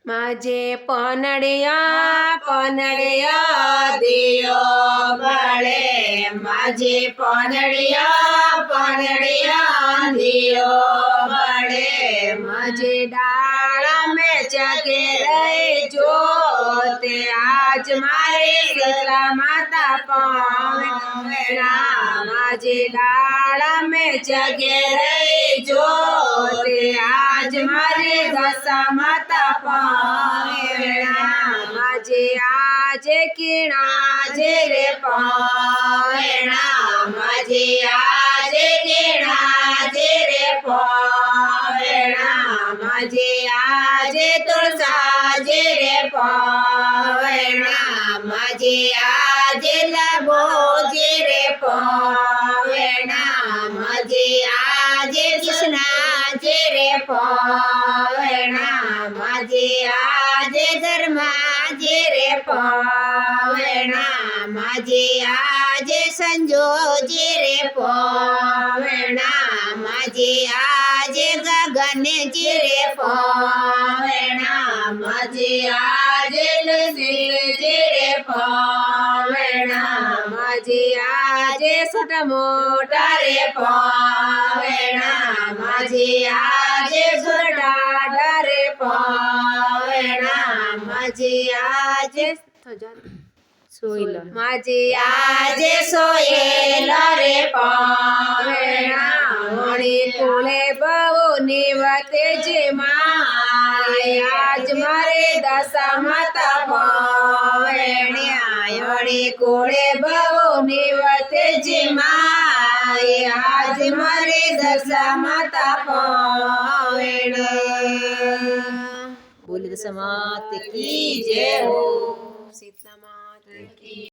माजे पनड़िया पनड़िया दियो बड़े माजे पनड़िया पनड़िया दियो बड़े माजे डाला में जगे रहे जोते आज मारे शीतला माता पावेणा माजे डाला में जगे रहे जोते आज मारे दशा माता पावेणा माजे आज किणाजे रे पावेणा माजे आज किणाजे रे पावेणा माजे आज तुळसाजे रे पावेणा माजे आज लबोजे रे पावेणा माजे आज कृष्णाजे रे पावेणा माजे आज धर्माजे रे पावेणा माजे आज संजोजे रे पावेणा माजे आज गगनजे रे पावेणा माजे आज लसीजे रे पावेणा माजे आज सट मोठा रे पावेणा माजे आज सुरडाडा रे पावेणा माजे आज सोयला माजे आज सोयला रे पावेणा मणी कुळे बहु निवते जे माय आज मारे दशा माता पावेण्या मणी कुळे बहु निवते जे माय आज मारे दशा माता पावेण बोली दशा माते की जय हो शीतला माता की।